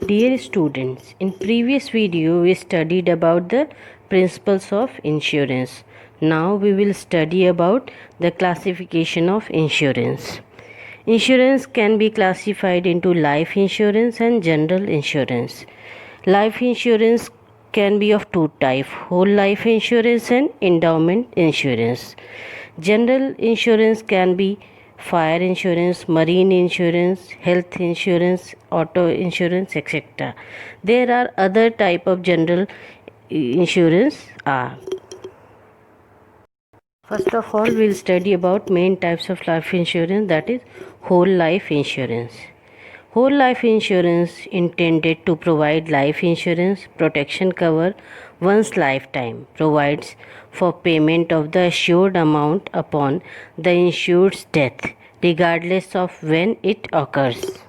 Dear students, in previous video we studied about the principles of insurance. Now we will study about the classification of insurance. Insurance can be classified into life insurance and general insurance. Life insurance can be of two types: whole life insurance and endowment insurance. General insurance can be fire insurance, marine insurance, health insurance, auto insurance, etc. There are other type of general insurance are. First of all, we'll study about main types of life insurance, that is whole life insurance. Whole life insurance intended to provide life insurance protection cover one's lifetime, provides for payment of the assured amount upon the insured's death, regardless of when it occurs.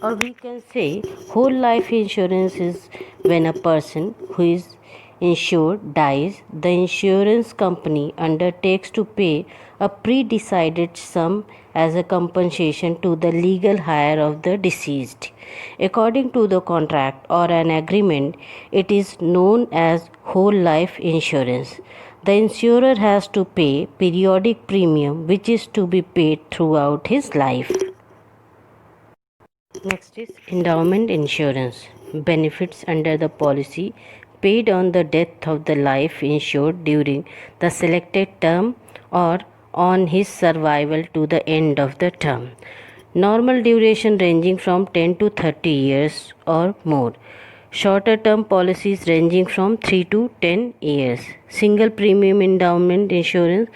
Or we can say whole life insurance is when a person who is insured dies, the insurance company undertakes to pay a pre-decided sum as a compensation to the legal heir of the deceased. According to the contract or an agreement, it is known as whole life insurance. The insurer has to pay periodic premium which is to be paid throughout his life. Next is endowment insurance. Benefits under the policy paid on the death of the life insured during the selected term or on his survival to the end of the term. Normal duration ranging from 10 to 30 years or more. Shorter term policies ranging from 3 to 10 years. Single premium endowment insurance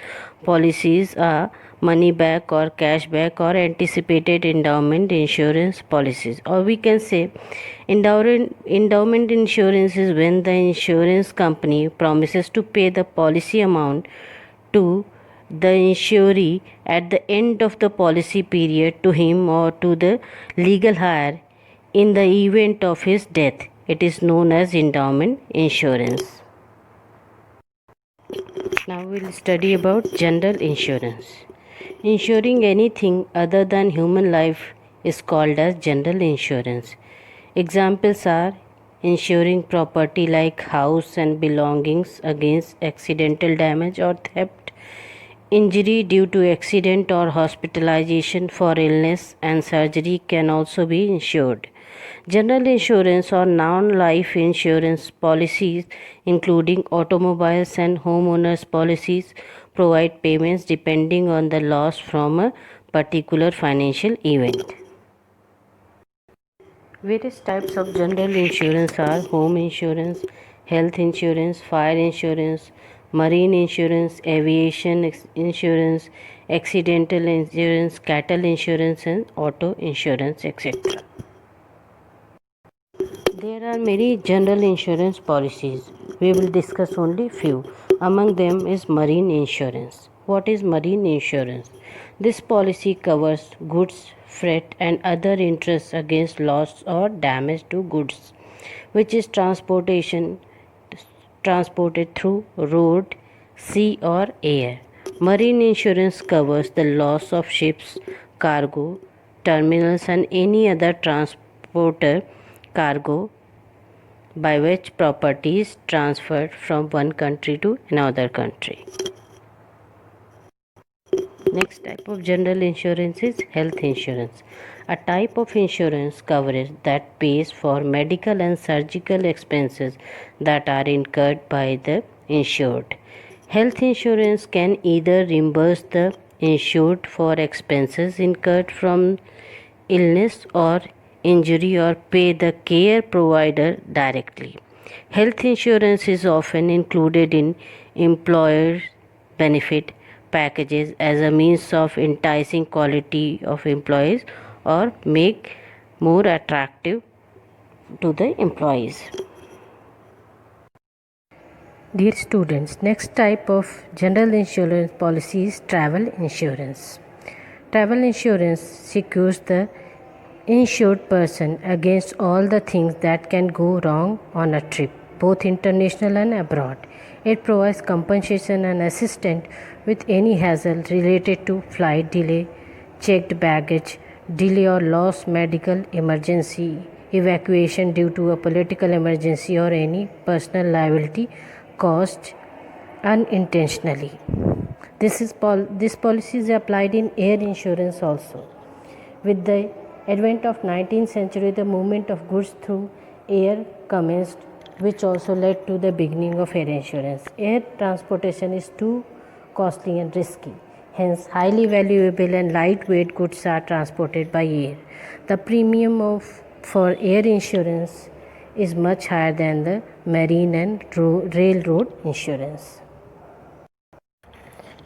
policies are money back or cash back or anticipated endowment insurance policies. Or we can say endowment insurance is when the insurance company promises to pay the policy amount to the insuree at the end of the policy period to him or to the legal heir in the event of his death. It is known as endowment insurance. Now we will study about general insurance. Insuring anything other than human life is called as general insurance. Examples are insuring property like house and belongings against accidental damage or theft, injury due to accident or hospitalization for illness and surgery can also be insured. General insurance or non-life insurance policies, including automobiles and homeowners policies, provide payments depending on the loss from a particular financial event. Various types of general insurance are home insurance, health insurance, fire insurance, marine insurance, aviation insurance, accidental insurance, cattle insurance, and auto insurance, etc. There are many general insurance policies. We will discuss only few. Among them is marine insurance. What is marine insurance? This policy covers goods, freight and other interests against loss or damage to goods, which is transported through road, sea or air. Marine insurance covers the loss of ships, cargo, terminals and any other transporter cargo by which property is transferred from one country to another country. Next type of general insurance is health insurance, a type of insurance coverage that pays for medical and surgical expenses that are incurred by the insured. Health insurance can either reimburse the insured for expenses incurred from illness or injury or pay the care provider directly. Health insurance is often included in employer benefit packages as a means of enticing quality of employees or make more attractive to the employees. Dear students, next type of general insurance policy is travel insurance. Travel insurance secures the insured person against all the things that can go wrong on a trip, both international and abroad. It provides compensation and assistance with any hassle related to flight delay, checked baggage, delay or loss, medical emergency, evacuation due to a political emergency, or any personal liability caused unintentionally. This policy is applied in air insurance also. With the advent of 19th century, the movement of goods through air commenced, which also led to the beginning of air insurance. Air transportation is too costly and risky. Hence, highly valuable and lightweight goods are transported by air. The premium for air insurance is much higher than the marine and railroad insurance.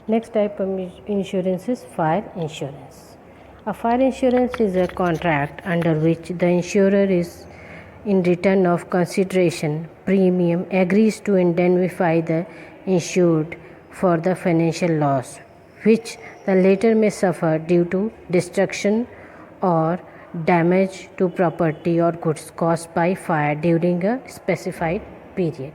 Next type of insurance is fire insurance. A fire insurance is a contract under which the insurer is, in return of consideration premium, agrees to indemnify the insured for the financial loss which the latter may suffer due to destruction or damage to property or goods caused by fire during a specified period.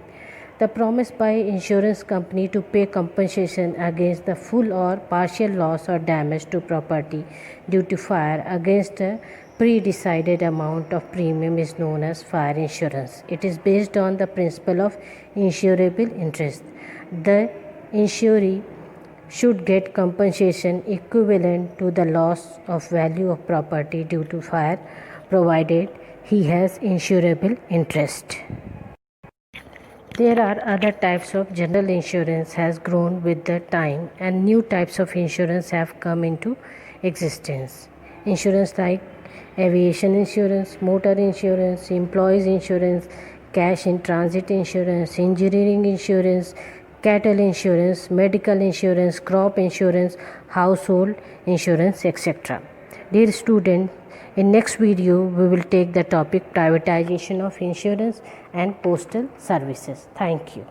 The promise by insurance company to pay compensation against the full or partial loss or damage to property due to fire against a pre-decided amount of premium is known as fire insurance. It is based on the principle of insurable interest. The insuree should get compensation equivalent to the loss of value of property due to fire, provided he has insurable interest. There are other types of general insurance has grown with the time, and new types of insurance have come into existence. Insurance like aviation insurance, motor insurance, employees insurance, cash in transit insurance, engineering insurance, cattle insurance, medical insurance, crop insurance, household insurance, etc. Dear student, in next video we will take the topic privatization of insurance and postal services. Thank you.